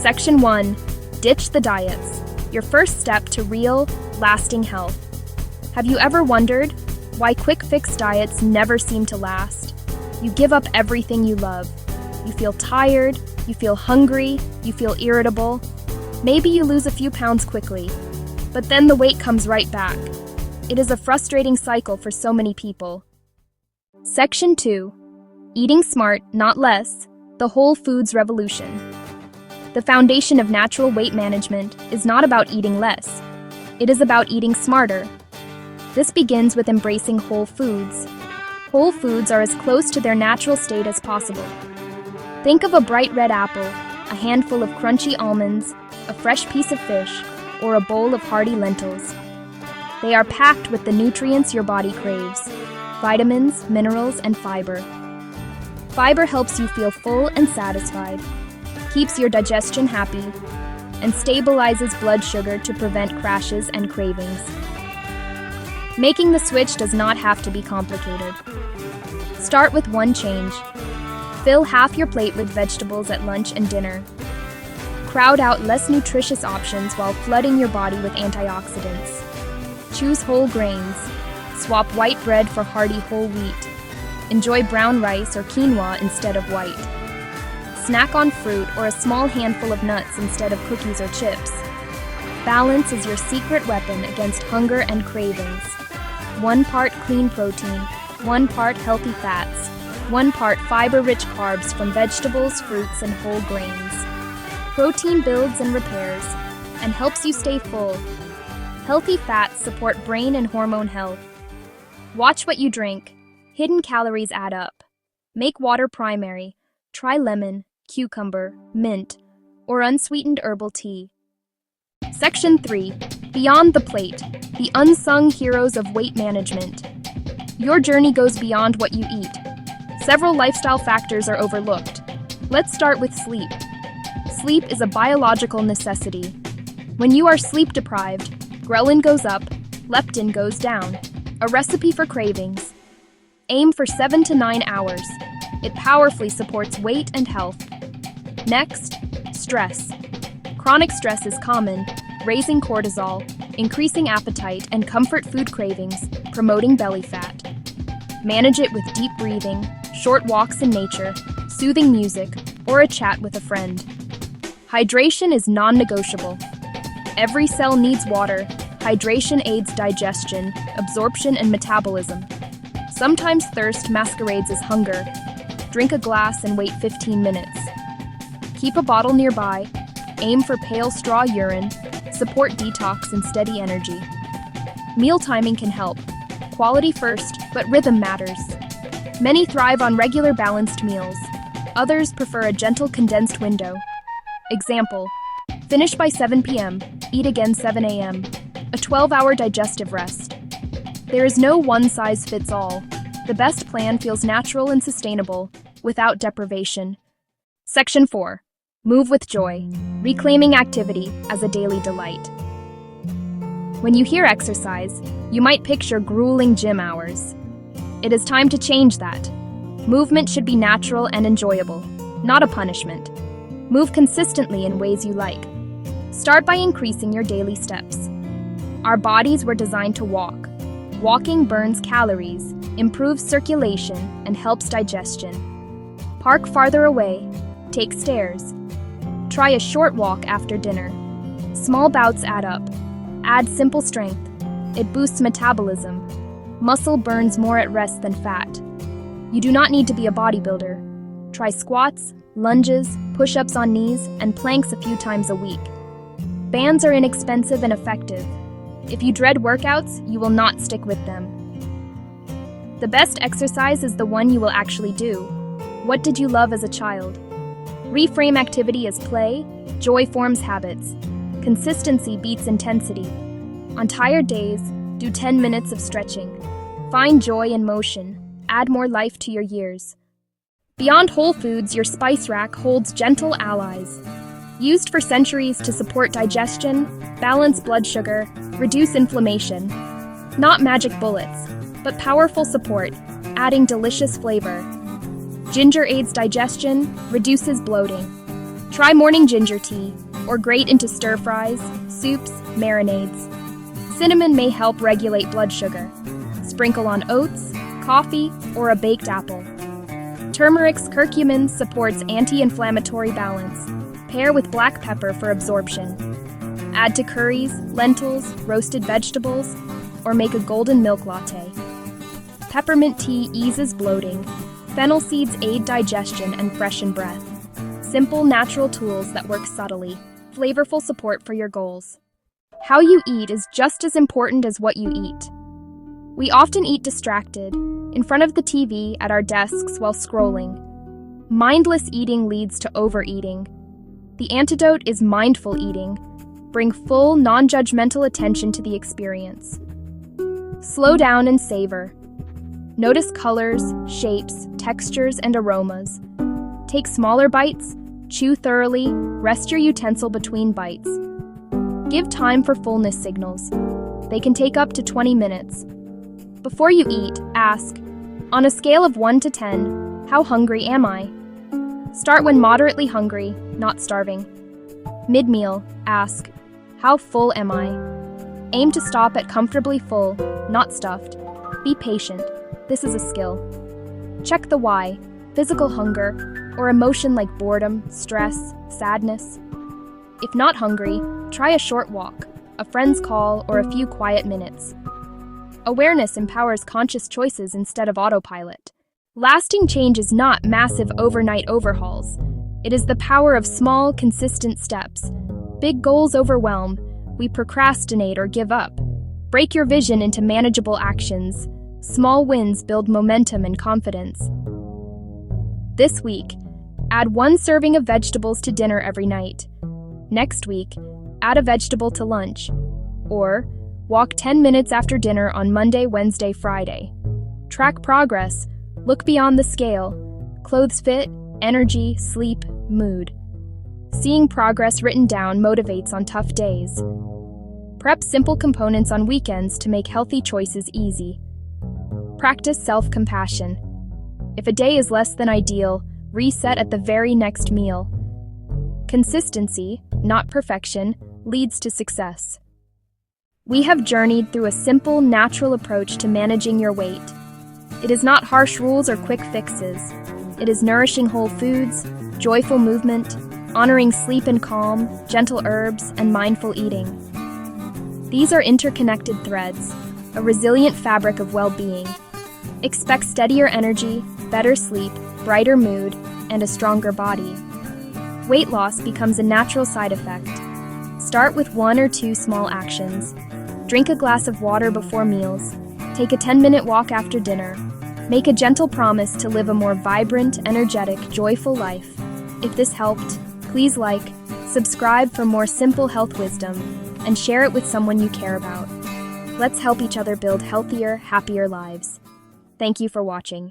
Section 1. Ditch the diets. Your first step to real, lasting health. Have you ever wondered why quick-fix diets never seem to last? You give up everything you love. You feel tired, you feel hungry, you feel irritable. Maybe you lose a few pounds quickly, but then the weight comes right back. It is a frustrating cycle for so many people. Section 2. Eating smart, not less. The whole foods revolution. The foundation of natural weight management is not about eating less. It is about eating smarter. This begins with embracing whole foods. Whole foods are as close to their natural state as possible. Think of a bright red apple, a handful of crunchy almonds, a fresh piece of fish, or a bowl of hearty lentils. They are packed with the nutrients your body craves: vitamins, minerals, and fiber. Fiber helps you feel full and satisfied, keeps your digestion happy, and stabilizes blood sugar to prevent crashes and cravings. Making the switch does not have to be complicated. Start with one change. Fill half your plate with vegetables at lunch and dinner. Crowd out less nutritious options while flooding your body with antioxidants. Choose whole grains. Swap white bread for hearty whole wheat. Enjoy brown rice or quinoa instead of white. Snack on fruit or a small handful of nuts instead of cookies or chips. Balance is your secret weapon against hunger and cravings. 1 part clean protein, 1 part healthy fats, 1 part fiber-rich carbs from vegetables, fruits, and whole grains. Protein builds and repairs, and helps you stay full. Healthy fats support brain and hormone health. Watch what you drink. Hidden calories add up. Make water primary. Try lemon, cucumber, mint, or unsweetened herbal tea. Section 3. Beyond the plate. The unsung heroes of weight management. Your journey goes beyond what you eat. Several lifestyle factors are overlooked. Let's start with sleep. Sleep is a biological necessity. When you are sleep deprived, ghrelin goes up, leptin goes down. A recipe for cravings. Aim for 7 to 9 hours. It powerfully supports weight and health. Next, stress. Chronic stress is common, raising cortisol, increasing appetite and comfort food cravings, promoting belly fat. Manage it with deep breathing, short walks in nature, soothing music, or a chat with a friend. Hydration is non-negotiable. Every cell needs water. Hydration aids digestion, absorption, and metabolism. Sometimes thirst masquerades as hunger. Drink a glass and wait 15 minutes. Keep a bottle nearby. Aim for pale straw urine. Support detox and steady energy. Meal timing can help. Quality first, but rhythm matters. Many thrive on regular balanced meals. Others prefer a gentle condensed window. Example: finish by 7 p.m., eat again 7 a.m. A 12-hour digestive rest. There is no one-size-fits-all. The best plan feels natural and sustainable, without deprivation. Section 4. Move with joy. Reclaiming activity as a daily delight. When you hear exercise, you might picture grueling gym hours. It is time to change that. Movement should be natural and enjoyable, not a punishment. Move consistently in ways you like. Start by increasing your daily steps. Our bodies were designed to walk. Walking burns calories, improves circulation, and helps digestion. Park farther away. Take stairs. Try a short walk after dinner. Small bouts add up. Add simple strength. It boosts metabolism. Muscle burns more at rest than fat. You do not need to be a bodybuilder. Try squats, lunges, push-ups on knees, and planks a few times a week. Bands are inexpensive and effective. If you dread workouts, you will not stick with them. The best exercise is the one you will actually do. What did you love as a child? Reframe activity as play. Joy forms habits. Consistency beats intensity. On tired days, do 10 minutes of stretching. Find joy in motion. Add more life to your years. Beyond whole foods, your spice rack holds gentle allies. Used for centuries to support digestion, balance blood sugar, reduce inflammation. Not magic bullets, but powerful support, adding delicious flavor. Ginger aids digestion, reduces bloating. Try morning ginger tea, or grate into stir-fries, soups, marinades. Cinnamon may help regulate blood sugar. Sprinkle on oats, coffee, or a baked apple. Turmeric's curcumin supports anti-inflammatory balance. Pair with black pepper for absorption. Add to curries, lentils, roasted vegetables, or make a golden milk latte. Peppermint tea eases bloating. Fennel seeds aid digestion and freshen breath. Simple, natural tools that work subtly. Flavorful support for your goals. How you eat is just as important as what you eat. We often eat distracted, in front of the TV, at our desks while scrolling. Mindless eating leads to overeating. The antidote is mindful eating. Bring full, non-judgmental attention to the experience. Slow down and savor. Notice colors, shapes, textures, and aromas. Take smaller bites, chew thoroughly, rest your utensil between bites. Give time for fullness signals. They can take up to 20 minutes. Before you eat, ask, on a scale of 1 to 10, how hungry am I? Start when moderately hungry, not starving. Mid-meal, ask, how full am I? Aim to stop at comfortably full, not stuffed. Be patient. This is a skill. Check the why, physical hunger, or emotion like boredom, stress, sadness. If not hungry, try a short walk, a friend's call, or a few quiet minutes. Awareness empowers conscious choices instead of autopilot. Lasting change is not massive overnight overhauls. It is the power of small, consistent steps. Big goals overwhelm. We procrastinate or give up. Break your vision into manageable actions. Small wins build momentum and confidence. This week, add 1 serving of vegetables to dinner every night. Next week, add a vegetable to lunch. Or, walk 10 minutes after dinner on Monday, Wednesday, Friday. Track progress. Look beyond the scale. Clothes fit, energy, sleep, mood. Seeing progress written down motivates on tough days. Prep simple components on weekends to make healthy choices easy. Practice self-compassion. If a day is less than ideal, reset at the very next meal. Consistency, not perfection, leads to success. We have journeyed through a simple, natural approach to managing your weight. It is not harsh rules or quick fixes. It is nourishing whole foods, joyful movement, honoring sleep and calm, gentle herbs, and mindful eating. These are interconnected threads, a resilient fabric of well-being. Expect steadier energy, better sleep, brighter mood, and a stronger body. Weight loss becomes a natural side effect. Start with 1 or 2 small actions. Drink a glass of water before meals. Take a 10-minute walk after dinner. Make a gentle promise to live a more vibrant, energetic, joyful life. If this helped, please like, subscribe for more simple health wisdom, and share it with someone you care about. Let's help each other build healthier, happier lives. Thank you for watching.